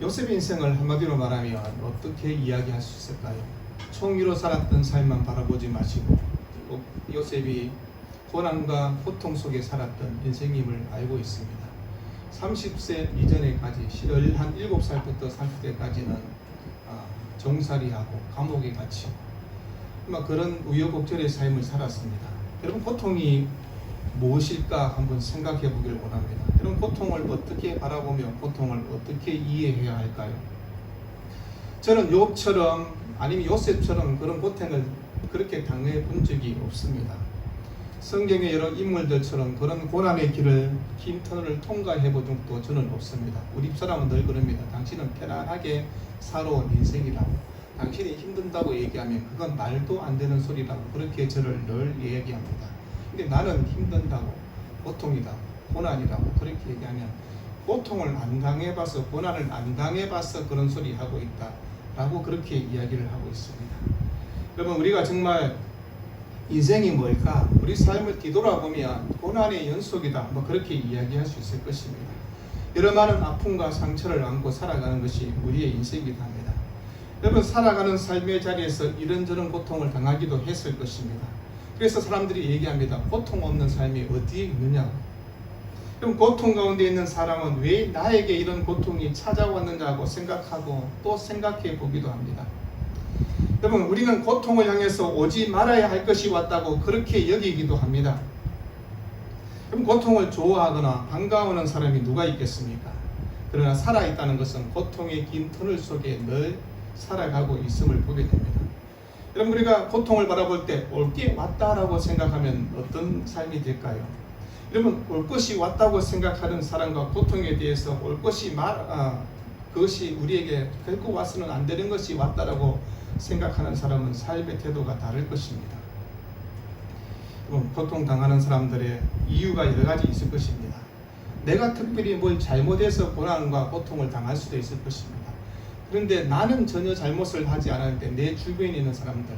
요셉의 인생을 한마디로 말하면 어떻게 이야기할 수 있을까요? 총리로 살았던 삶만 바라보지 마시고 요셉이 고난과 고통 속에 살았던 인생임을 알고 있습니다. 30세 이전에까지 17살부터 30대까지는 종살이하고 감옥에 갇히고 그런 우여곡절의 삶을 살았습니다. 여러분, 고통이 무엇일까 한번 생각해 보기를 원합니다. 여러분, 고통을 어떻게 바라보며 고통을 어떻게 이해해야 할까요? 저는 욥처럼 아니면 요셉처럼 그런 고통을 그렇게 당해 본 적이 없습니다. 성경의 여러 인물들처럼 그런 고난의 길을 긴 터널을 통과해 본 적도 저는 없습니다. 우리 사람은 늘 그럽니다. 당신은 편안하게 살아온 인생이라고, 당신이 힘든다고 얘기하면 그건 말도 안 되는 소리라고 그렇게 저를 늘 얘기합니다. 근데 나는 힘든다고, 고통이다, 고난이라고 그렇게 얘기하면 고통을 안 당해봐서, 고난을 안 당해봐서 그런 소리 하고 있다 라고 그렇게 이야기를 하고 있습니다. 여러분, 우리가 정말 인생이 뭘까? 우리 삶을 뒤돌아보면 고난의 연속이다, 그렇게 이야기할 수 있을 것입니다. 여러 많은 아픔과 상처를 안고 살아가는 것이 우리의 인생이기도 합니다. 여러분, 살아가는 삶의 자리에서 이런저런 고통을 당하기도 했을 것입니다. 그래서 사람들이 얘기합니다. 고통 없는 삶이 어디에 있느냐고. 그럼 고통 가운데 있는 사람은 왜 나에게 이런 고통이 찾아왔느냐고 생각하고 또 생각해 보기도 합니다. 여러분, 우리는 고통을 향해서 오지 말아야 할 것이 왔다고 그렇게 여기기도 합니다. 그럼 고통을 좋아하거나 반가워하는 사람이 누가 있겠습니까? 그러나 살아있다는 것은 고통의 긴 터널 속에 늘 살아가고 있음을 보게 됩니다. 여러분, 우리가 고통을 바라볼 때 올 게 왔다라고 생각하면 어떤 삶이 될까요? 여러분, 올 것이 왔다고 생각하는 사람과 고통에 대해서 올 것이 그것이 우리에게 결코 와서는 안 되는 것이 왔다라고 생각하는 사람은 삶의 태도가 다를 것입니다. 여러분, 고통당하는 사람들의 이유가 여러 가지 있을 것입니다. 내가 특별히 뭘 잘못해서 고난과 고통을 당할 수도 있을 것입니다. 그런데 나는 전혀 잘못을 하지 않았는데 내 주변에 있는 사람들,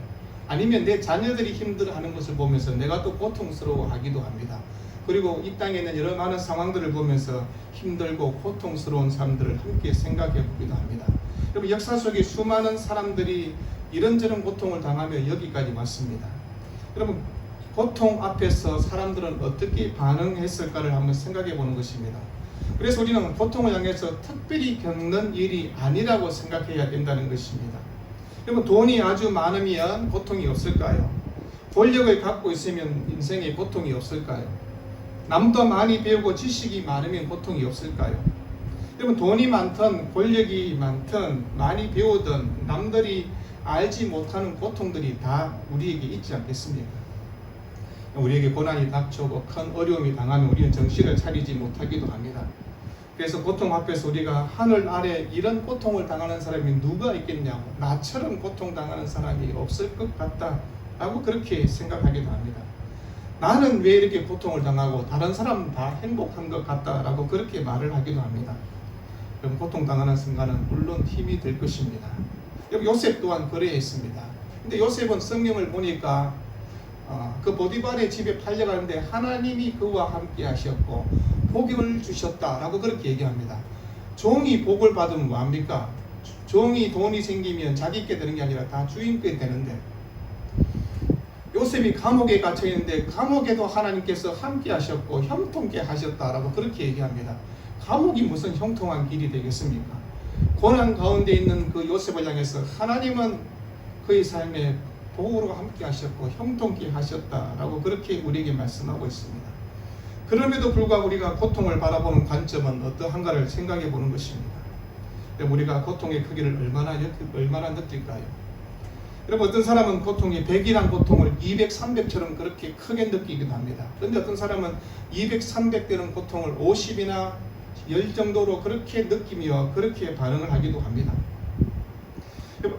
아니면 내 자녀들이 힘들어하는 것을 보면서 내가 또 고통스러워하기도 합니다. 그리고 이 땅에 있는 여러 많은 상황들을 보면서 힘들고 고통스러운 사람들을 함께 생각해 보기도 합니다. 여러분, 역사 속에 수많은 사람들이 이런저런 고통을 당하며 여기까지 왔습니다. 여러분, 고통 앞에서 사람들은 어떻게 반응했을까를 한번 생각해 보는 것입니다. 그래서 우리는 고통을 향해서 특별히 겪는 일이 아니라고 생각해야 된다는 것입니다. 여러분, 돈이 아주 많으면 고통이 없을까요? 권력을 갖고 있으면 인생에 고통이 없을까요? 남도 많이 배우고 지식이 많으면 고통이 없을까요? 여러분, 돈이 많든 권력이 많든 많이 배우든 남들이 알지 못하는 고통들이 다 우리에게 있지 않겠습니까? 우리에게 고난이 닥쳐오고 큰 어려움이 당하면 우리는 정신을 차리지 못하기도 합니다. 그래서 고통 앞에서 우리가 하늘 아래 이런 고통을 당하는 사람이 누가 있겠냐고, 나처럼 고통당하는 사람이 없을 것 같다 라고 그렇게 생각하기도 합니다. 나는 왜 이렇게 고통을 당하고 다른 사람은 다 행복한 것 같다 라고 그렇게 말을 하기도 합니다. 그럼 고통당하는 순간은 물론 힘이 될 것입니다. 요셉 또한 그래했습니다. 근데 요셉은 성경을 보니까 그 보디발의 집에 팔려가는데 하나님이 그와 함께 하셨고 복을 주셨다라고 그렇게 얘기합니다. 종이 복을 받으면 뭐합니까? 종이 돈이 생기면 자기께 되는 게 아니라 다 주인께 되는데, 요셉이 감옥에 갇혀 있는데 감옥에도 하나님께서 함께 하셨고 형통케 하셨다라고 그렇게 얘기합니다. 감옥이 무슨 형통한 길이 되겠습니까? 고난 가운데 있는 그 요셉을 향해서 하나님은 그의 삶에 복으로 함께 하셨고 형통케 하셨다라고 그렇게 우리에게 말씀하고 있습니다. 그럼에도 불구하고 우리가 고통을 바라보는 관점은 어떠한가를 생각해 보는 것입니다. 우리가 고통의 크기를 얼마나 느낄까요? 여러분, 어떤 사람은 고통이 100이란 고통을 200, 300처럼 그렇게 크게 느끼기도 합니다. 그런데 어떤 사람은 200, 300대는 고통을 50이나 10 정도로 그렇게 느끼며 그렇게 반응을 하기도 합니다.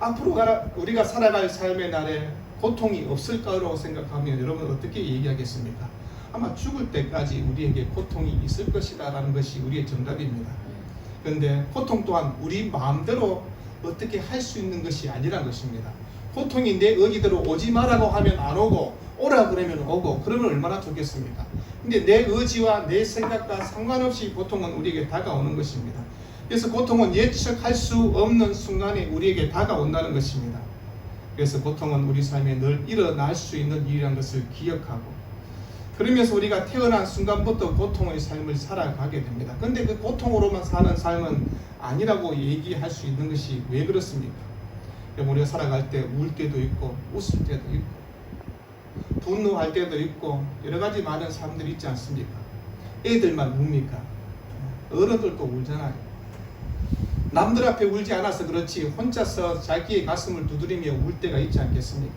앞으로 우리가 살아갈 삶의 날에 고통이 없을 거라고 생각하면 여러분 어떻게 얘기하겠습니까? 아마 죽을 때까지 우리에게 고통이 있을 것이다 라는 것이 우리의 정답입니다. 그런데 고통 또한 우리 마음대로 어떻게 할 수 있는 것이 아니라는 것입니다. 고통이 내 의지대로 오지 말라고 하면 안 오고 오라 그러면 오고, 그러면 얼마나 좋겠습니까? 근데 내 의지와 내 생각과 상관없이 고통은 우리에게 다가오는 것입니다. 그래서 고통은 예측할 수 없는 순간에 우리에게 다가온다는 것입니다. 그래서 고통은 우리 삶에 늘 일어날 수 있는 일이라는 것을 기억하고, 그러면서 우리가 태어난 순간부터 고통의 삶을 살아가게 됩니다. 그런데 그 고통으로만 사는 삶은 아니라고 얘기할 수 있는 것이 왜 그렇습니까? 우리가 살아갈 때 울 때도 있고 웃을 때도 있고 분노할 때도 있고 여러 가지 많은 사람들이 있지 않습니까? 애들만 웁니까? 어른들도 울잖아요. 남들 앞에 울지 않아서 그렇지 혼자서 자기의 가슴을 두드리며 울 때가 있지 않겠습니까?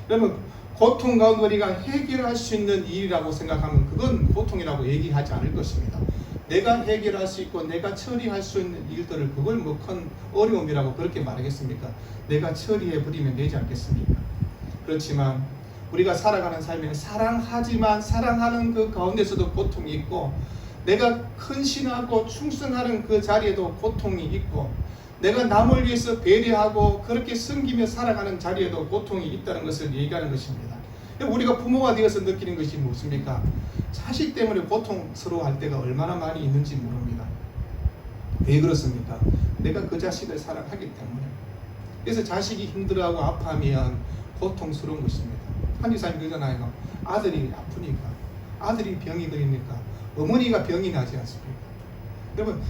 그러면 고통 가운데 우리가 해결할 수 있는 일이라고 생각하면 그건 고통이라고 얘기하지 않을 것입니다. 내가 해결할 수 있고 내가 처리할 수 있는 일들을 그걸 뭐 큰 어려움이라고 그렇게 말하겠습니까? 내가 처리해버리면 되지 않겠습니까? 그렇지만 우리가 살아가는 삶에는 사랑하지만 사랑하는 그 가운데서도 고통이 있고, 내가 헌신하고 충성하는 그 자리에도 고통이 있고, 내가 남을 위해서 배려하고 그렇게 섬기며 살아가는 자리에도 고통이 있다는 것을 얘기하는 것입니다. 우리가 부모가 되어서 느끼는 것이 무엇입니까? 자식 때문에 고통스러워할 때가 얼마나 많이 있는지 모릅니다. 왜 그렇습니까? 내가 그 자식을 사랑하기 때문에. 그래서 자식이 힘들어하고 아파하면 고통스러운 것입니다. 한의사님 그러잖아요. 아들이 아프니까, 아들이 병이 걸리니까 어머니가 병이 나지 않습니까? 여러분,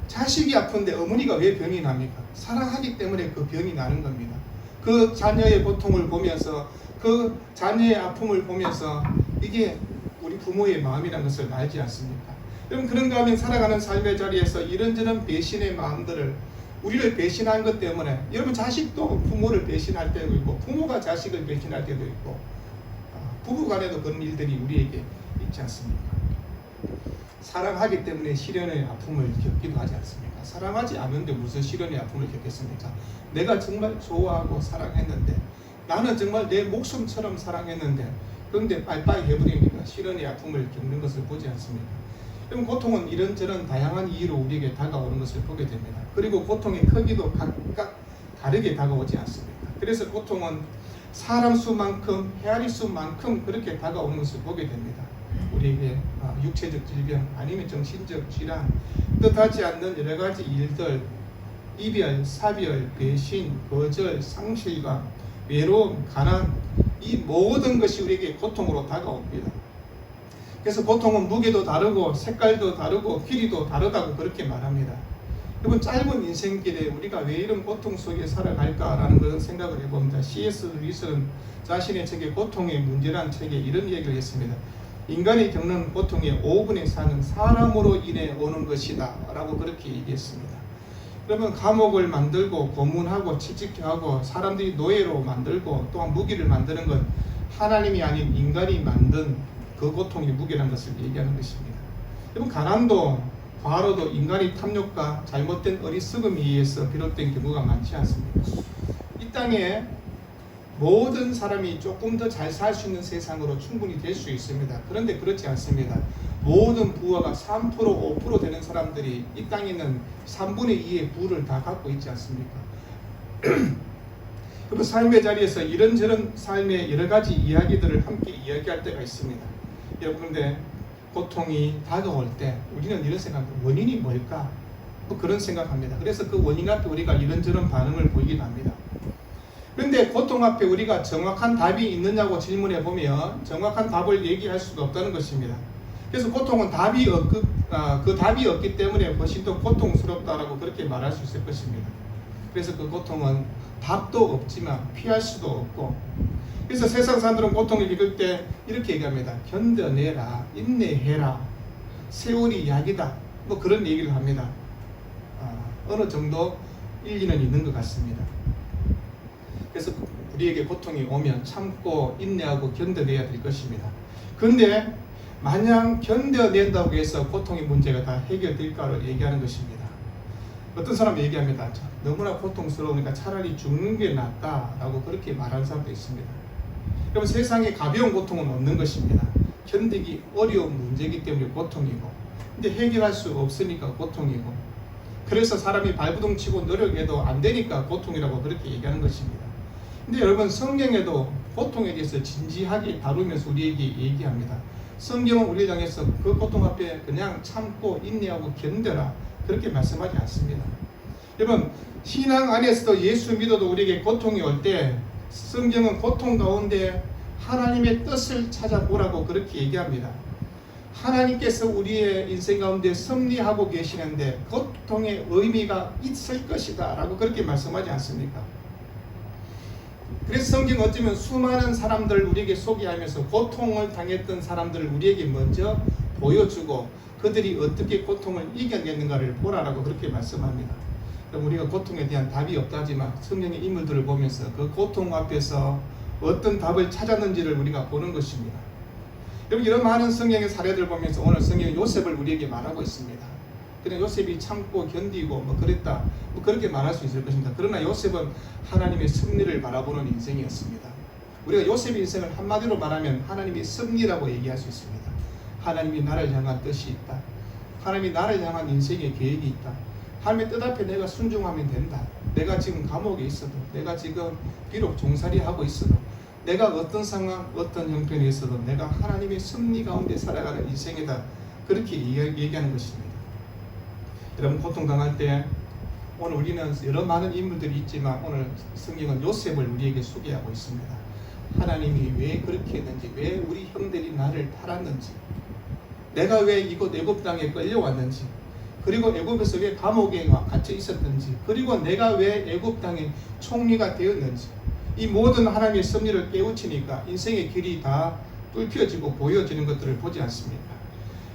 자식이 아픈데 어머니가 왜 병이 납니까? 사랑하기 때문에 그 병이 나는 겁니다. 그 자녀의 고통을 보면서, 그 자녀의 아픔을 보면서 이게 우리 부모의 마음이라는 것을 알지 않습니까? 여러분, 그런가 하면 살아가는 삶의 자리에서 이런저런 배신의 마음들을, 우리를 배신한 것 때문에, 여러분 자식도 부모를 배신할 때도 있고 부모가 자식을 배신할 때도 있고 부부간에도 그런 일들이 우리에게 있지 않습니까? 사랑하기 때문에 시련의 아픔을 겪기도 하지 않습니까? 사랑하지 않는데 무슨 시련의 아픔을 겪겠습니까? 내가 정말 좋아하고 사랑했는데, 나는 정말 내 목숨처럼 사랑했는데, 그런데 빠이빠이 해버리니까 시련의 아픔을 겪는 것을 보지 않습니까? 그럼 고통은 이런저런 다양한 이유로 우리에게 다가오는 것을 보게 됩니다. 그리고 고통의 크기도 각각 다르게 다가오지 않습니까? 그래서 고통은 사람 수만큼, 헤아릴 수만큼 그렇게 다가오는 것을 보게 됩니다. 우리에게 육체적 질병 아니면 정신적 질환, 뜻하지 않는 여러 가지 일들, 이별, 사별, 배신, 거절, 상실감, 외로움, 가난, 이 모든 것이 우리에게 고통으로 다가옵니다. 그래서 고통은 무게도 다르고 색깔도 다르고 길이도 다르다고 그렇게 말합니다. 여러분, 짧은 인생길에 우리가 왜 이런 고통 속에 살아갈까라는 그런 생각을 해봅니다. C.S. 루이스는 자신의 책에 고통의 문제라는 책에 이런 얘기를 했습니다. 인간이 겪는 고통의 5분의 4는 사람으로 인해 오는 것이다 라고 그렇게 얘기했습니다. 그러면 감옥을 만들고 고문하고 채찍하고 사람들이 노예로 만들고 또한 무기를 만드는 건 하나님이 아닌 인간이 만든 그 고통의 무게라는 것을 얘기하는 것입니다. 여러분, 가난도 과로도 인간의 탐욕과 잘못된 어리석음에 의해서 비롯된 경우가 많지 않습니까? 이 땅에 모든 사람이 조금 더 잘 살 수 있는 세상으로 충분히 될 수 있습니다. 그런데 그렇지 않습니다. 모든 부하가 3%, 5% 되는 사람들이 이 땅에 있는 3분의 2의 부를 다 갖고 있지 않습니까? 그리고 삶의 자리에서 이런저런 삶의 여러 가지 이야기들을 함께 이야기할 때가 있습니다. 여러분, 그런데 고통이 다가올 때 우리는 이런 생각합니다. 원인이 뭘까? 뭐 그런 생각합니다. 그래서 그 원인 앞에 우리가 이런저런 반응을 보이긴 합니다. 그런데 고통 앞에 우리가 정확한 답이 있느냐고 질문해 보면 정확한 답을 얘기할 수가 없다는 것입니다. 그래서 고통은 그 답이 없기 때문에 훨씬 더 고통스럽다라고 그렇게 말할 수 있을 것입니다. 그래서 그 고통은 답도 없지만 피할 수도 없고, 그래서 세상 사람들은 고통을 겪을 때 이렇게 얘기합니다. 견뎌내라, 인내해라, 세월이 약이다, 뭐 그런 얘기를 합니다. 어느 정도 일리는 있는 것 같습니다. 그래서 우리에게 고통이 오면 참고 인내하고 견뎌내야 될 것입니다. 그런데 마냥 견뎌낸다고 해서 고통의 문제가 다 해결될까를 얘기하는 것입니다. 어떤 사람이 얘기합니다. 너무나 고통스러우니까 차라리 죽는 게 낫다라고 그렇게 말하는 사람도 있습니다. 여러분, 세상에 가벼운 고통은 없는 것입니다. 견디기 어려운 문제이기 때문에 고통이고, 근데 해결할 수 없으니까 고통이고, 그래서 사람이 발버둥 치고 노력해도 안 되니까 고통이라고 그렇게 얘기하는 것입니다. 근데 여러분, 성경에도 고통에 대해서 진지하게 다루면서 우리에게 얘기합니다. 성경은 우리를 향해서 그 고통 앞에 그냥 참고 인내하고 견뎌라, 그렇게 말씀하지 않습니다. 여러분, 신앙 안에서도 예수 믿어도 우리에게 고통이 올 때 성경은 고통 가운데 하나님의 뜻을 찾아보라고 그렇게 얘기합니다. 하나님께서 우리의 인생 가운데 섭리하고 계시는데 고통의 의미가 있을 것이다 라고 그렇게 말씀하지 않습니까? 그래서 성경 어쩌면 수많은 사람들 우리에게 소개하면서 고통을 당했던 사람들을 우리에게 먼저 보여주고 그들이 어떻게 고통을 이겨냈는가를 보라라고 그렇게 말씀합니다. 그럼 우리가 고통에 대한 답이 없다지만 성경의 인물들을 보면서 그 고통 앞에서 어떤 답을 찾았는지를 우리가 보는 것입니다. 여러분, 이런 많은 성경의 사례들을 보면서 오늘 성경은 요셉을 우리에게 말하고 있습니다. 그냥 요셉이 참고 견디고 그랬다, 그렇게 말할 수 있을 것입니다. 그러나 요셉은 하나님의 섭리를 바라보는 인생이었습니다. 우리가 요셉의 인생을 한마디로 말하면 하나님의 섭리라고 얘기할 수 있습니다. 하나님이 나를 향한 뜻이 있다. 하나님이 나를 향한 인생의 계획이 있다. 하나님의 뜻 앞에 내가 순종하면 된다. 내가 지금 감옥에 있어도, 내가 지금 비록 종살이 하고 있어도, 내가 어떤 상황, 어떤 형편에 있어도 내가 하나님의 섭리 가운데 살아가는 인생이다. 그렇게 얘기하는 것입니다. 여러분, 고통당할 때 오늘 우리는 여러 많은 인물들이 있지만 오늘 성경은 요셉을 우리에게 소개하고 있습니다. 하나님이 왜 그렇게 했는지, 왜 우리 형들이 나를 팔았는지, 내가 왜 이곳 애굽 땅에 끌려왔는지, 그리고 애굽에서 왜 감옥에 갇혀 있었는지, 그리고 내가 왜 애굽 땅의 총리가 되었는지, 이 모든 하나님의 섭리를 깨우치니까 인생의 길이 다 뚫혀지고 보여지는 것들을 보지 않습니까?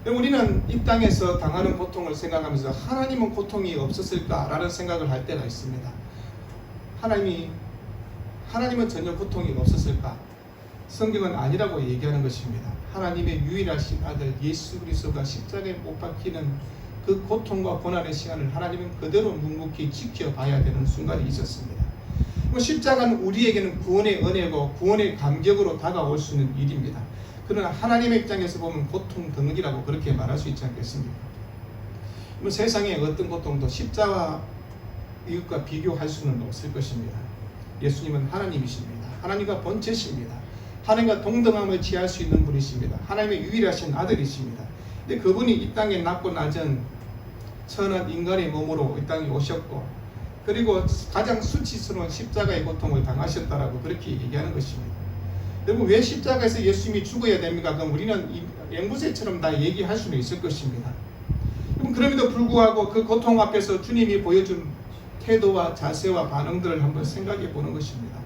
우리는 이 땅에서 당하는 고통을 생각하면서 하나님은 고통이 없었을까라는 생각을 할 때가 있습니다. 하나님은 전혀 고통이 없었을까? 성경은 아니라고 얘기하는 것입니다. 하나님의 유일하신 아들 예수 그리스도가 십자가에 못 박히는 그 고통과 고난의 시간을 하나님은 그대로 묵묵히 지켜봐야 되는 순간이 있었습니다. 십자가는 우리에게는 구원의 은혜고 구원의 감격으로 다가올 수 있는 일입니다. 그러나 하나님의 입장에서 보면 고통 덩어리라고 그렇게 말할 수 있지 않겠습니까? 세상의 어떤 고통도 십자가 이것과 비교할 수는 없을 것입니다. 예수님은 하나님이십니다. 하나님과 본체십니다. 하나님과 동등함을 취할 수 있는 분이십니다. 하나님의 유일하신 아들이십니다. 근데 그분이 이 땅에 낮고 낮은 천한 인간의 몸으로 이 땅에 오셨고, 그리고 가장 수치스러운 십자가의 고통을 당하셨다라고 그렇게 얘기하는 것입니다. 여러분, 왜 십자가에서 예수님이 죽어야 됩니까? 그럼 우리는 앵무새처럼 다 얘기할 수는 있을 것입니다. 그럼에도 불구하고 그 고통 앞에서 주님이 보여준 태도와 자세와 반응들을 한번 생각해 보는 것입니다.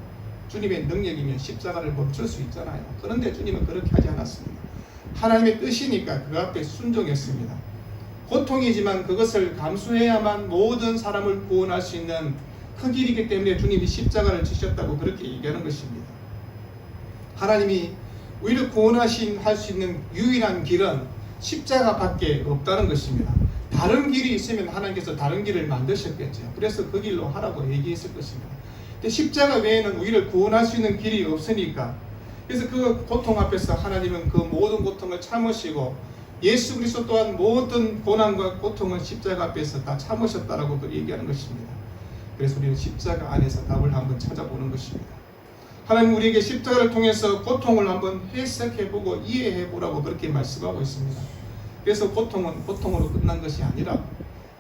주님의 능력이면 십자가를 멈출 수 있잖아요. 그런데 주님은 그렇게 하지 않았습니다. 하나님의 뜻이니까 그 앞에 순종했습니다. 고통이지만 그것을 감수해야만 모든 사람을 구원할 수 있는 그 길이기 때문에 주님이 십자가를 지셨다고 그렇게 얘기하는 것입니다. 하나님이 우리를 구원할 수 있는 유일한 길은 십자가밖에 없다는 것입니다. 다른 길이 있으면 하나님께서 다른 길을 만드셨겠죠. 그래서 그 길로 하라고 얘기했을 것입니다. 근데 십자가 외에는 우리를 구원할 수 있는 길이 없으니까, 그래서 그 고통 앞에서 하나님은 그 모든 고통을 참으시고 예수 그리스도 또한 모든 고난과 고통을 십자가 앞에서 다 참으셨다라고 얘기하는 것입니다. 그래서 우리는 십자가 안에서 답을 한번 찾아보는 것입니다. 하나님 우리에게 십자가를 통해서 고통을 한번 해석해보고 이해해보라고 그렇게 말씀하고 있습니다. 그래서 고통은 고통으로 끝난 것이 아니라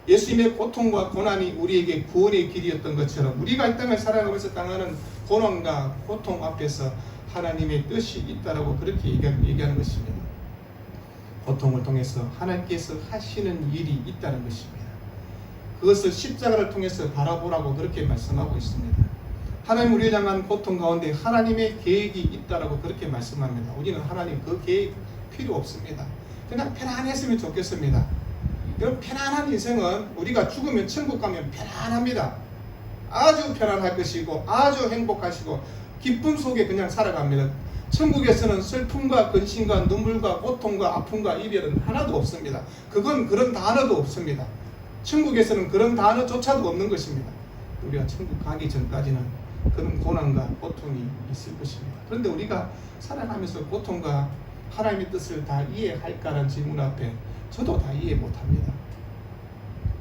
예수님의 고통과 고난이 우리에게 구원의 길이었던 것처럼 우리가 이 땅을 살아가면서 당하는 고난과 고통 앞에서 하나님의 뜻이 있다라고 그렇게 얘기하는 것입니다. 고통을 통해서 하나님께서 하시는 일이 있다는 것입니다. 그것을 십자가를 통해서 바라보라고 그렇게 말씀하고 있습니다. 하나님 우리를 향한 고통 가운데 하나님의 계획이 있다라고 그렇게 말씀합니다. 우리는 하나님 그 계획 필요 없습니다. 그냥 편안했으면 좋겠습니다. 여러분, 편안한 인생은 우리가 죽으면 천국 가면 편안합니다. 아주 편안할 것이고 아주 행복하시고 기쁨 속에 그냥 살아갑니다. 천국에서는 슬픔과 근심과 눈물과 고통과 아픔과 이별은 하나도 없습니다. 그런 단어도 없습니다. 천국에서는 그런 단어조차도 없는 것입니다. 우리가 천국 가기 전까지는 그런 고난과 고통이 있을 것입니다. 그런데 우리가 살아가면서 고통과 하나님의 뜻을 다 이해할까라는 질문 앞에 저도 다 이해 못합니다.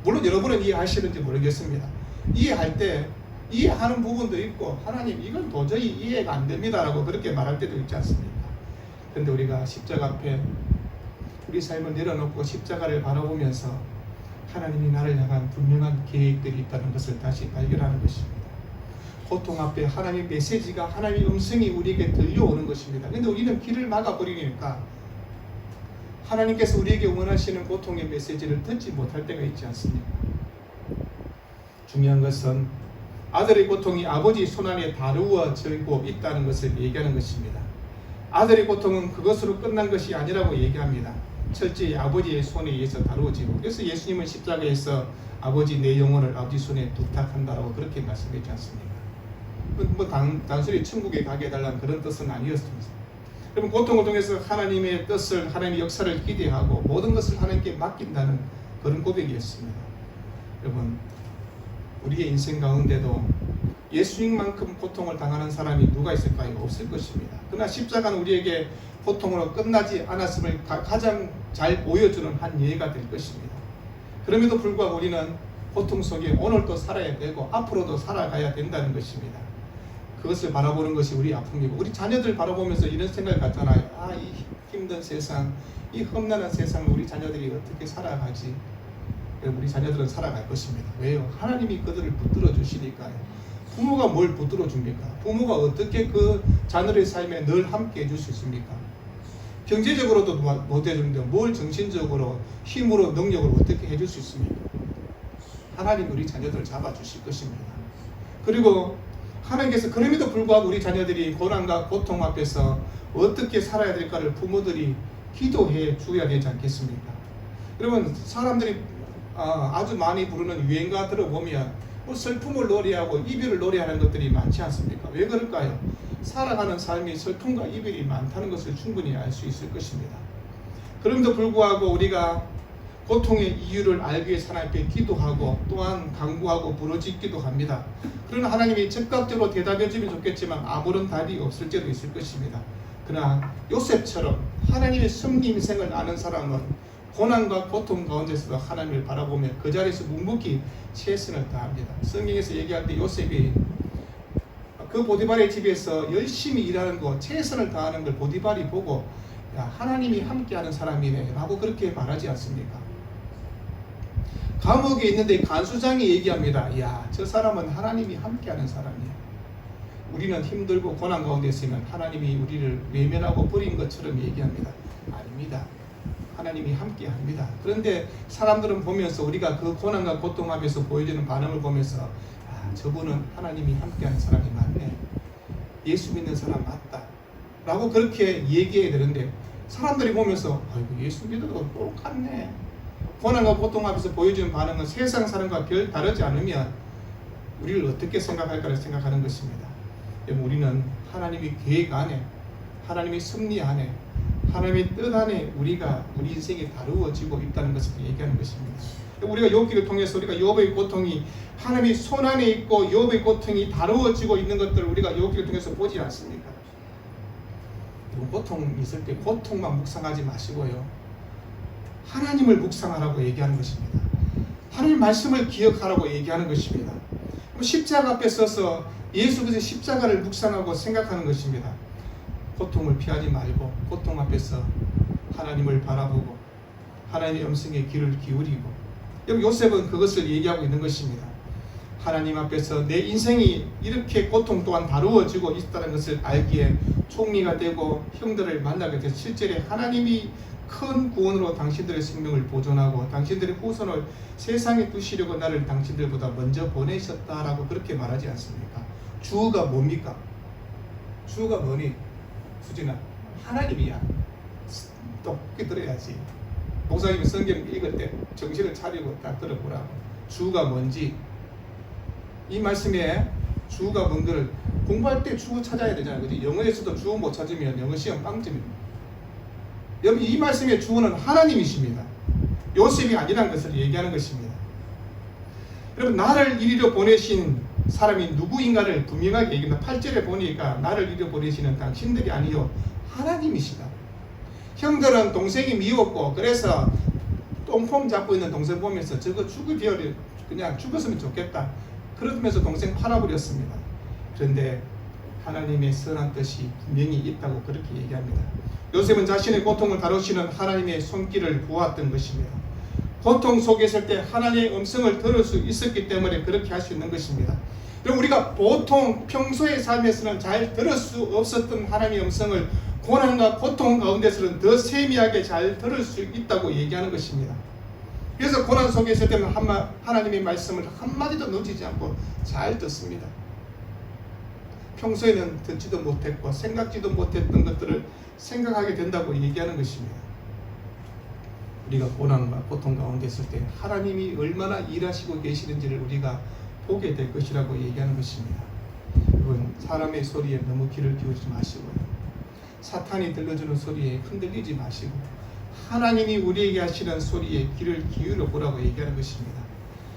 물론 여러분은 이해하시는지 모르겠습니다. 이해할 때 이해하는 부분도 있고 하나님 이건 도저히 이해가 안 됩니다 라고 그렇게 말할 때도 있지 않습니까? 그런데 우리가 십자가 앞에 우리 삶을 내려놓고 십자가를 바라보면서 하나님이 나를 향한 분명한 계획들이 있다는 것을 다시 발견하는 것입니다. 고통 앞에 하나님의 메시지가, 하나님의 음성이 우리에게 들려오는 것입니다. 그런데 우리는 귀를 막아버리니까 하나님께서 우리에게 원하시는 고통의 메시지를 듣지 못할 때가 있지 않습니까? 중요한 것은 아들의 고통이 아버지 손안에 다루어지고 있다는 것을 얘기하는 것입니다. 아들의 고통은 그것으로 끝난 것이 아니라고 얘기합니다. 철저히 아버지의 손에 의해서 다루어지고, 그래서 예수님은 십자가에서 아버지 내 영혼을 아버지 손에 부탁한다라고 그렇게 말씀했지 않습니까? 단순히 천국에 가게 해달라는 그런 뜻은 아니었습니다. 여러분, 고통을 통해서 하나님의 뜻을, 하나님의 역사를 기대하고 모든 것을 하나님께 맡긴다는 그런 고백이었습니다. 여러분, 우리의 인생 가운데도 예수님만큼 고통을 당하는 사람이 누가 있을까요? 없을 것입니다. 그러나 십자가는 우리에게 고통으로 끝나지 않았음을 가장 잘 보여주는 한 예가 될 것입니다. 그럼에도 불구하고 우리는 고통 속에 오늘도 살아야 되고 앞으로도 살아가야 된다는 것입니다. 그것을 바라보는 것이 우리 아픔이고, 우리 자녀들 바라보면서 이런 생각을 갖잖아요. 이 힘든 세상, 이 험난한 세상을 우리 자녀들이 어떻게 살아가지? 우리 자녀들은 살아갈 것입니다. 왜요? 하나님이 그들을 붙들어 주시니까요. 부모가 뭘 붙들어 줍니까? 부모가 어떻게 그 자녀의 삶에 늘 함께 해줄 수 있습니까? 경제적으로도 못 해주는데 뭘 정신적으로, 힘으로, 능력으로 어떻게 해줄 수 있습니까? 하나님 우리 자녀들을 잡아주실 것입니다. 그리고 하나님께서 그럼에도 불구하고 우리 자녀들이 고난과 고통 앞에서 어떻게 살아야 될까를 부모들이 기도해 주어야 되지 않겠습니까? 여러분, 사람들이 아주 많이 부르는 유행가 들어보면 슬픔을 노래하고 이별을 노래하는 것들이 많지 않습니까? 왜 그럴까요? 살아가는 삶이 슬픔과 이별이 많다는 것을 충분히 알 수 있을 것입니다. 그럼에도 불구하고 우리가 고통의 이유를 알기 위해서 하나님께 기도하고 또한 간구하고 부르짖기도 합니다. 그러나 하나님이 즉각적으로 대답해 주면 좋겠지만 아무런 답이 없을 때도 있을 것입니다. 그러나 요셉처럼 하나님의 섭리 인생을 아는 사람은 고난과 고통 가운데서도 하나님을 바라보며 그 자리에서 묵묵히 최선을 다합니다. 성경에서 얘기할 때 요셉이 그 보디발의 집에서 열심히 일하는 거, 최선을 다하는 걸 보디발이 보고 하나님이 함께하는 사람이네 라고 그렇게 말하지 않습니까? 감옥에 있는데 간수장이 얘기합니다. 저 사람은 하나님이 함께하는 사람이야. 우리는 힘들고 고난 가운데 있으면 하나님이 우리를 외면하고 버린 것처럼 얘기합니다. 아닙니다. 하나님이 함께합니다. 그런데 사람들은 보면서, 우리가 그 고난과 고통 앞에서 보여주는 반응을 보면서 저분은 하나님이 함께하는 사람이 맞네, 예수 믿는 사람 맞다 라고 그렇게 얘기해야 되는데, 사람들이 보면서 예수 믿어도 똑같네, 고난과 고통 앞에서 보여주는 반응은 세상 사람과 별 다르지 않으면 우리를 어떻게 생각할까를 생각하는 것입니다. 우리는 하나님의 계획 안에, 하나님의 섭리 안에, 하나님의 뜻 안에 우리 인생이 다루어지고 있다는 것을 얘기하는 것입니다. 우리가 욥기를 통해서 우리가 욥의 고통이 하나님의 손 안에 있고 욥의 고통이 다루어지고 있는 것들을 우리가 욥기를 통해서 보지 않습니까? 고통 있을 때 고통만 묵상하지 마시고요, 하나님을 묵상하라고 얘기하는 것입니다. 하나님 말씀을 기억하라고 얘기하는 것입니다. 십자가 앞에 서서 예수 그리스도의 십자가를 묵상하고 생각하는 것입니다. 고통을 피하지 말고 고통 앞에서 하나님을 바라보고 하나님의 음성에 귀를 기울이고, 여기 요셉은 그것을 얘기하고 있는 것입니다. 하나님 앞에서 내 인생이 이렇게 고통 또한 다루어지고 있다는 것을 알기에 총리가 되고 형들을 만나게 돼서 실제로 하나님이 큰 구원으로 당신들의 생명을 보존하고 당신들의 후손을 세상에 두시려고 나를 당신들보다 먼저 보내셨다라고 그렇게 말하지 않습니까? 주가 뭡니까? 주가 뭐니? 수진아, 하나님이야. 똑똑히 들어야지. 목사님이 성경 읽을 때 정신을 차리고 딱 들어보라고. 주가 뭔지, 이 말씀에 주가 뭔지를 공부할 때 주 찾아야 되잖아요. 그치? 영어에서도 주 못 찾으면 영어 시험 빵점입니다. 여러분, 이 말씀의 주어는 하나님이십니다. 요셉이 아니라는 것을 얘기하는 것입니다. 여러분, 나를 이리로 보내신 사람이 누구인가를 분명하게 얘기합니다. 8절에 보니까 나를 이리로 보내시는 당신들이 아니요 하나님이시다. 형들은 동생이 미웠고 그래서 똥폼 잡고 있는 동생 보면서 저거 죽으려 그냥 죽었으면 좋겠다 그러면서 동생 팔아버렸습니다. 그런데 하나님의 선한 뜻이 분명히 있다고 그렇게 얘기합니다. 요셉은 자신의 고통을 다루시는 하나님의 손길을 보았던 것입니다. 고통 속에 있을 때 하나님의 음성을 들을 수 있었기 때문에 그렇게 할 수 있는 것입니다. 그리고 우리가 보통 평소의 삶에서는 잘 들을 수 없었던 하나님의 음성을 고난과 고통 가운데서는 더 세미하게 잘 들을 수 있다고 얘기하는 것입니다. 그래서 고난 속에 있을 때는 하나님의 말씀을 한마디도 놓치지 않고 잘 듣습니다. 평소에는 듣지도 못했고 생각지도 못했던 것들을 생각하게 된다고 얘기하는 것입니다. 우리가 고난과 고통 가운데 있을 때 하나님이 얼마나 일하시고 계시는지를 우리가 보게 될 것이라고 얘기하는 것입니다. 여러분, 사람의 소리에 너무 귀를 기울이지 마시고요. 사탄이 들려주는 소리에 흔들리지 마시고 하나님이 우리에게 하시는 소리에 귀를 기울여 보라고 얘기하는 것입니다.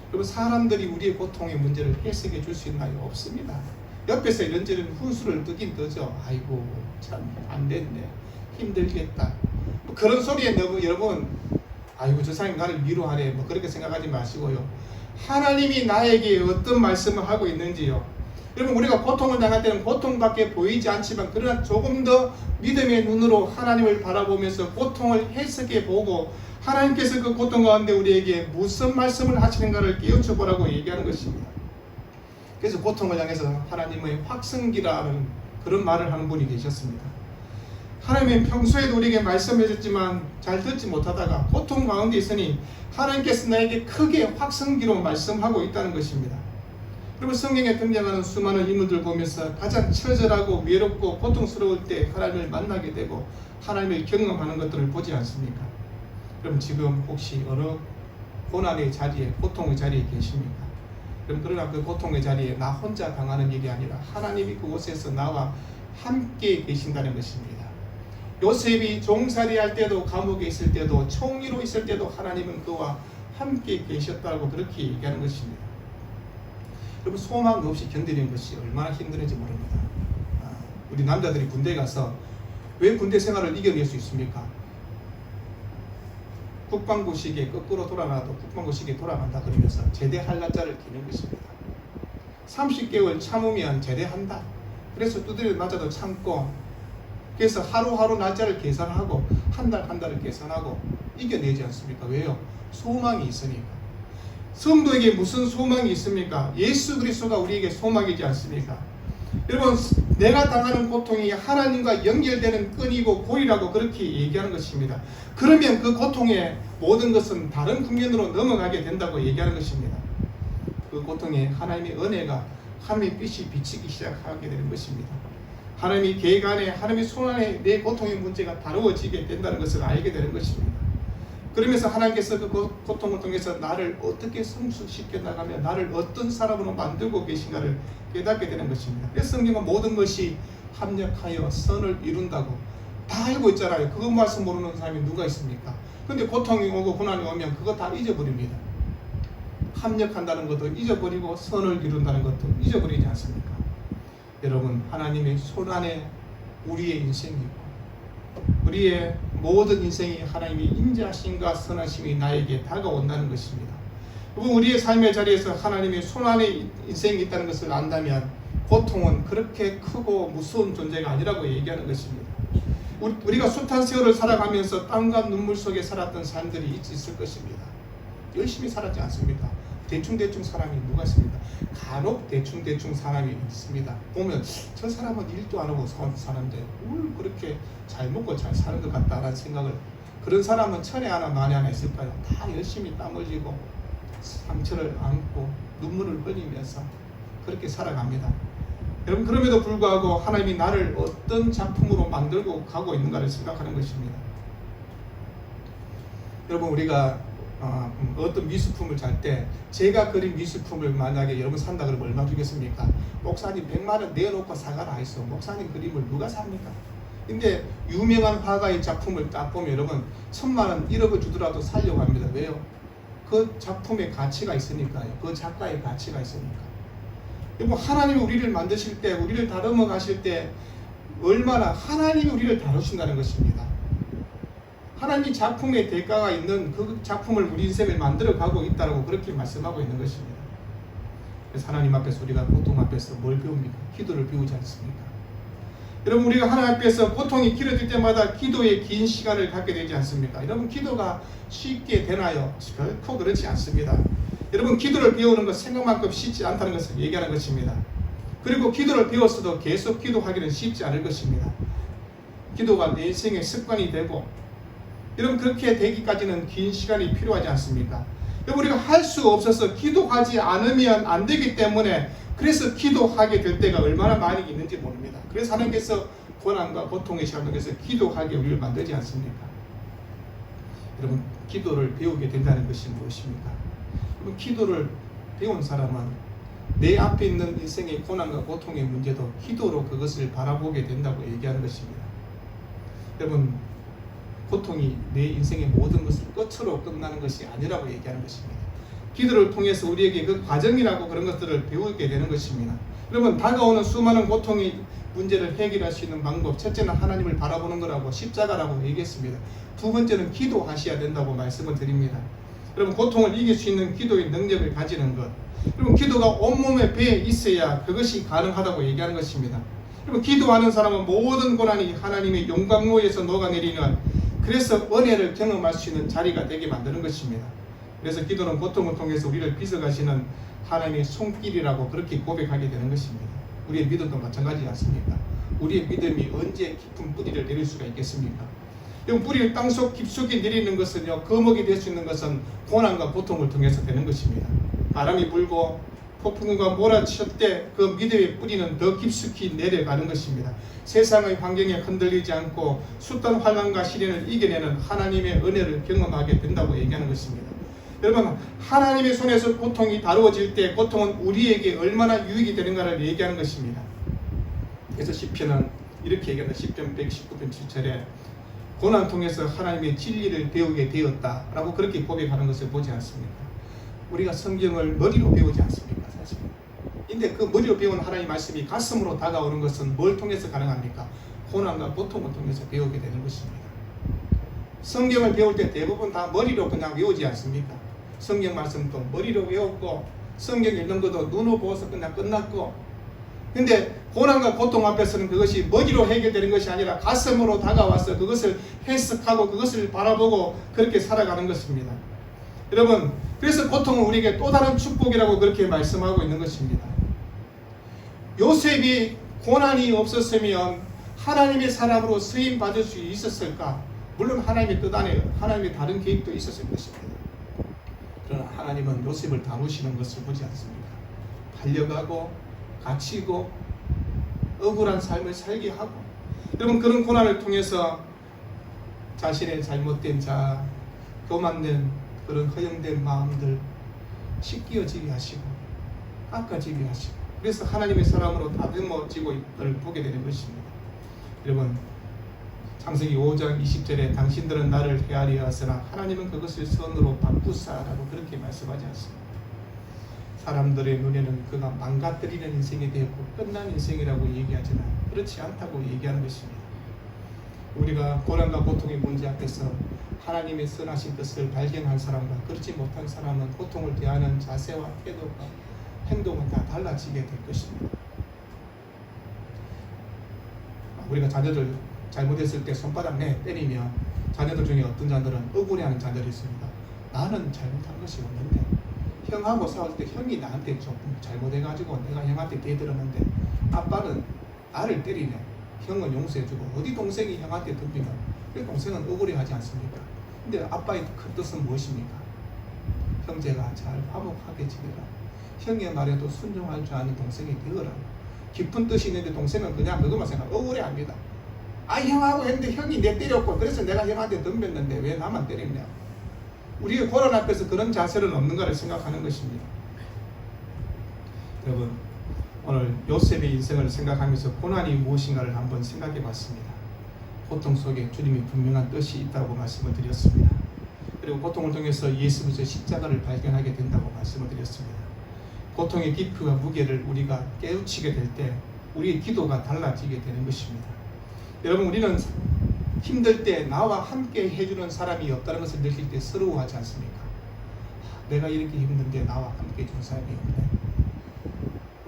여러분, 사람들이 우리의 고통의 문제를 해석해 줄 수 있나요? 없습니다. 옆에서 이런저런 훈수를 뜨긴 뜨죠. 아이고 참 안됐네, 힘들겠다, 뭐 그런 소리에 너무 여러분 아이고 저 사람이 나를 위로하네 뭐 그렇게 생각하지 마시고요. 하나님이 나에게 어떤 말씀을 하고 있는지요. 여러분, 우리가 고통을 당할 때는 고통밖에 보이지 않지만 그러나 조금 더 믿음의 눈으로 하나님을 바라보면서 고통을 해석해 보고 하나님께서 그 고통 가운데 우리에게 무슨 말씀을 하시는가를 깨우쳐 보라고 얘기하는 것입니다. 그래서 고통을 향해서 하나님의 확성기라는 그런 말을 하는 분이 계셨습니다. 하나님은 평소에도 우리에게 말씀해 줬지만 잘 듣지 못하다가 고통 가운데 있으니 하나님께서 나에게 크게 확성기로 말씀하고 있다는 것입니다. 그리고 성경에 등장하는 수많은 인물들 보면서 가장 처절하고 외롭고 고통스러울 때 하나님을 만나게 되고 하나님을 경험하는 것들을 보지 않습니까? 그럼 지금 혹시 어느 고난의 자리에, 고통의 자리에 계십니까? 그럼 그러나 그 고통의 자리에 나 혼자 당하는 일이 아니라 하나님이 그곳에서 나와 함께 계신다는 것입니다. 요셉이 종살이할 때도, 감옥에 있을 때도, 총리로 있을 때도 하나님은 그와 함께 계셨다고 그렇게 얘기하는 것입니다. 여러분, 소망 없이 견디는 것이 얼마나 힘든지 모릅니다. 우리 남자들이 군대 가서 왜 군대 생활을 이겨낼 수 있습니까? 국방부 시계 거꾸로 돌아가도 국방부 시계 돌아간다 그러면서 제대할 날짜를 기는 것입니다. 30개월 참으면 제대한다. 그래서 두드려 맞아도 참고, 그래서 하루하루 날짜를 계산하고 한 달 한 달을 계산하고 이겨내지 않습니까? 왜요? 소망이 있으니까. 성도에게 무슨 소망이 있습니까? 예수 그리스도가 우리에게 소망이지 않습니까? 여러분, 내가 당하는 고통이 하나님과 연결되는 끈이고 고리라고 그렇게 얘기하는 것입니다. 그러면 그 고통의 모든 것은 다른 국면으로 넘어가게 된다고 얘기하는 것입니다. 그 고통에 하나님의 은혜가, 하나님의 빛이 비치기 시작하게 되는 것입니다. 하나님의 계획 안에, 하나님의 손 안에 내 고통의 문제가 다루어지게 된다는 것을 알게 되는 것입니다. 그러면서 하나님께서 그 고통을 통해서 나를 어떻게 성숙시켜 나가며 나를 어떤 사람으로 만들고 계신가를 깨닫게 되는 것입니다. 그래서 성경은 모든 것이 합력하여 선을 이룬다고 다 알고 있잖아요. 그거 말씀 모르는 사람이 누가 있습니까? 근데 고통이 오고 고난이 오면 그거 다 잊어버립니다. 합력한다는 것도 잊어버리고 선을 이룬다는 것도 잊어버리지 않습니까? 여러분, 하나님의 손 안에 우리의 인생이 있고 우리의 모든 인생이 하나님의 인자하심과 선하심이 나에게 다가온다는 것입니다. 우리의 삶의 자리에서 하나님의 손 안에 인생이 있다는 것을 안다면 고통은 그렇게 크고 무서운 존재가 아니라고 얘기하는 것입니다. 우리가 숱한 세월을 살아가면서 땀과 눈물 속에 살았던 사람들이 있을 것입니다. 열심히 살았지 않습니까? 대충대충 사람이 누가 있습니까? 간혹 대충대충 사람이 있습니다. 보면 저 사람은 일도 안 하고 사는데 뭘 그렇게 잘 먹고 잘 사는 것 같다라는 생각을, 그런 사람은 천에 하나 만에 하나 있을까요? 다 열심히 땀 흘리고 상처를 안고 눈물을 흘리면서 그렇게 살아갑니다. 여러분, 그럼에도 불구하고 하나님이 나를 어떤 작품으로 만들고 가고 있는가를 생각하는 것입니다. 여러분, 우리가 어떤 미술품을 살 때 제가 그린 미술품을 만약에 여러분 산다 그러면 얼마 주겠습니까? 목사님 100만 원 내놓고 사가라 했어. 목사님 그림을 누가 삽니까? 근데 유명한 화가의 작품을 딱 보면 여러분 1000만 원 1억을 주더라도 살려고 합니다. 왜요? 그 작품의 가치가 있으니까요. 그 작가의 가치가 있으니까. 여러분, 하나님이 우리를 만드실 때, 우리를 다듬어 가실 때 얼마나 하나님이 우리를 다루신다는 것입니다. 하나님이 작품의 대가가 있는 그 작품을 우리 인생을 만들어가고 있다고 그렇게 말씀하고 있는 것입니다. 그래서 하나님 앞에서 우리가 고통 앞에서 뭘 배웁니까? 기도를 배우지 않습니까? 여러분, 우리가 하나님 앞에서 고통이 길어질 때마다 기도에 긴 시간을 갖게 되지 않습니까? 여러분, 기도가 쉽게 되나요? 결코 그렇지 않습니다. 여러분, 기도를 배우는 것 생각만큼 쉽지 않다는 것을 얘기하는 것입니다. 그리고 기도를 배웠어도 계속 기도하기는 쉽지 않을 것입니다. 기도가 내 인생의 습관이 되고, 여러분, 그렇게 되기까지는 긴 시간이 필요하지 않습니까? 여러분, 우리가 할 수 없어서 기도하지 않으면 안 되기 때문에, 그래서 기도하게 될 때가 얼마나 많이 있는지 모릅니다. 그래서 하나님께서 고난과 고통의 시간을 위해서 기도하게 우리를 만들지 않습니까? 여러분, 기도를 배우게 된다는 것이 무엇입니까? 여러분, 기도를 배운 사람은 내 앞에 있는 인생의 고난과 고통의 문제도 기도로 그것을 바라보게 된다고 얘기하는 것입니다. 여러분, 고통이 내 인생의 모든 것을 끝으로 끝나는 것이 아니라고 얘기하는 것입니다. 기도를 통해서 우리에게 그 과정이라고 그런 것들을 배우게 되는 것입니다. 여러분, 다가오는 수많은 고통의 문제를 해결할 수 있는 방법, 첫째는 하나님을 바라보는 거라고 십자가라고 얘기했습니다. 두 번째는 기도하셔야 된다고 말씀을 드립니다. 여러분, 고통을 이길 수 있는 기도의 능력을 가지는 것, 여러분, 기도가 온몸에 배에 있어야 그것이 가능하다고 얘기하는 것입니다. 여러분, 기도하는 사람은 모든 고난이 하나님의 용광로에서 녹아내리는, 그래서 은혜를 경험할 수 있는 자리가 되게 만드는 것입니다. 그래서 기도는 고통을 통해서 우리를 빚어가시는 하나님의 손길이라고 그렇게 고백하게 되는 것입니다. 우리의 믿음도 마찬가지지 않습니까? 우리의 믿음이 언제 깊은 뿌리를 내릴 수가 있겠습니까? 뿌리를 땅속 깊숙이 내리는 것은요, 거목이 될 수 있는 것은 고난과 고통을 통해서 되는 것입니다. 바람이 불고 폭풍과 몰아칠 때 그 믿음의 뿌리는 더 깊숙이 내려가는 것입니다. 세상의 환경에 흔들리지 않고 숱한 환난과 시련을 이겨내는 하나님의 은혜를 경험하게 된다고 얘기하는 것입니다. 여러분, 하나님의 손에서 고통이 다루어질 때 고통은 우리에게 얼마나 유익이 되는가를 얘기하는 것입니다. 그래서 시편은 이렇게 얘기합니다. 시편 119편 7절에 고난 통해서 하나님의 진리를 배우게 되었다라고 그렇게 고백하는 것을 보지 않습니까? 우리가 성경을 머리로 배우지 않습니까? 사실. 근데 그 머리로 배운 하나님의 말씀이 가슴으로 다가오는 것은 뭘 통해서 가능합니까? 고난과 고통을 통해서 배우게 되는 것입니다. 성경을 배울 때 대부분 다 머리로 그냥 외우지 않습니까? 성경 말씀도 머리로 외웠고, 성경 읽는 것도 눈으로 보고서 그냥 끝났고, 근데 고난과 고통 앞에서는 그것이 머리로 해결되는 것이 아니라 가슴으로 다가와서 그것을 해석하고 그것을 바라보고 그렇게 살아가는 것입니다. 여러분, 그래서 고통은 우리에게 또 다른 축복이라고 그렇게 말씀하고 있는 것입니다. 요셉이 고난이 없었으면 하나님의 사람으로 쓰임 받을 수 있었을까? 물론 하나님의 뜻 안에 하나님의 다른 계획도 있었을 것입니다. 그러나 하나님은 요셉을 다루시는 것을 보지 않습니다. 달려가고 갇히고 억울한 삶을 살게 하고, 여러분, 그런 고난을 통해서 자신의 잘못된 자, 교만된 그런 허영된 마음들 씻기어지게 하시고 깎아지게 하시고, 그래서 하나님의 사람으로 다듬어지고 있음을 보게 되는 것입니다. 여러분, 창세기 5장 20절에 당신들은 나를 헤아리려 하으나 하나님은 그것을 선으로 바꾸사라고 그렇게 말씀하지 않습니다. 사람들의 눈에는 그가 망가뜨리는 인생이 되었고 끝난 인생이라고 얘기하지만 그렇지 않다고 얘기하는 것입니다. 우리가 고난과 고통의 문제 앞에서 하나님의 선하신 뜻을 발견한 사람과 그렇지 못한 사람은 고통을 대하는 자세와 태도가 행동은 다 달라지게 될 것입니다. 우리가 자녀들 잘못했을 때 손바닥 때리면 자녀들 중에 어떤 자녀들은 억울해하는 자녀들이 있습니다. 나는 잘못한 것이 없는데, 형하고 싸울 때 형이 나한테 좀 잘못해가지고 내가 형한테 대들었는데 아빠는 나를 때리네. 형은 용서해주고 어디 동생이 형한테 덤비면 그 동생은 억울해하지 않습니까? 근데 아빠의 큰 뜻은 무엇입니까? 형제가 잘 화목하게 지내라. 형의 말에도 순종할 줄 아는 동생이 되어라. 깊은 뜻이 있는데 동생은 그냥 그것만 생각, 억울해합니다. 형하고 했는데 형이 내 때렸고 그래서 내가 형한테 덤볐는데 왜 나만 때리냐. 우리의 고난 앞에서 그런 자세는 없는가를 생각하는 것입니다. 여러분, 오늘 요셉의 인생을 생각하면서 고난이 무엇인가를 한번 생각해 봤습니다. 고통 속에 주님의 분명한 뜻이 있다고 말씀을 드렸습니다. 그리고 고통을 통해서 예수 그리스도의 십자가를 발견하게 된다고 말씀을 드렸습니다. 고통의 깊이와 무게를 우리가 깨우치게 될 때 우리의 기도가 달라지게 되는 것입니다. 여러분, 우리는 힘들 때 나와 함께 해주는 사람이 없다는 것을 느낄 때 서러워하지 않습니까? 내가 이렇게 힘든데 나와 함께 해주는 사람이 없네.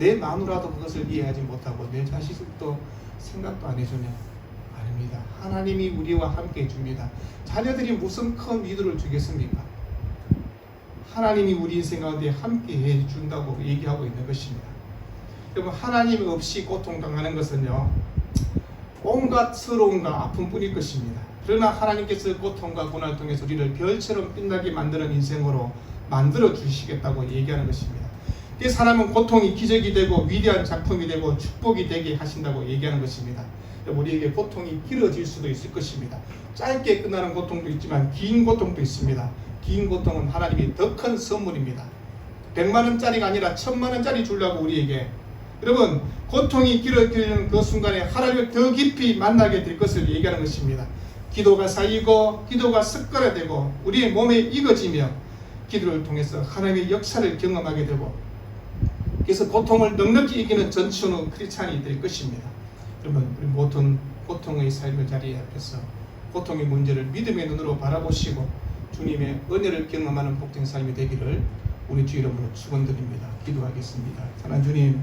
내 마누라도 그것을 이해하지 못하고 내 자식도 생각도 안 해주냐? 아닙니다. 하나님이 우리와 함께 해줍니다. 자녀들이 무슨 큰 위로를 주겠습니까? 하나님이 우리 인생 가운데 함께 해준다고 얘기하고 있는 것입니다. 여러분, 하나님 없이 고통당하는 것은요, 온갖 서러움과 아픔뿐일 것입니다. 그러나 하나님께서 고통과 고난을 통해서 우리를 별처럼 빛나게 만드는 인생으로 만들어 주시겠다고 얘기하는 것입니다. 그 사람은 고통이 기적이 되고 위대한 작품이 되고 축복이 되게 하신다고 얘기하는 것입니다. 우리에게 고통이 길어질 수도 있을 것입니다. 짧게 끝나는 고통도 있지만 긴 고통도 있습니다. 긴 고통은 하나님이 더 큰 선물입니다. 100만 원짜리가 아니라 1000만 원짜리 주려고 우리에게. 여러분, 고통이 길어지는 그 순간에 하나님을 더 깊이 만나게 될 것을 얘기하는 것입니다. 기도가 쌓이고 기도가 습관화되고 우리의 몸에 익어지며 기도를 통해서 하나님의 역사를 경험하게 되고, 그래서 고통을 넉넉히 이기는 전천후 크리스찬이 될 것입니다. 여러분, 우리 모든 고통의 삶의 자리에 앞에서 고통의 문제를 믿음의 눈으로 바라보시고 주님의 은혜를 경험하는 복된 삶이 되기를 우리 주 이름으로 축원드립니다. 기도하겠습니다. 사랑하는 주님,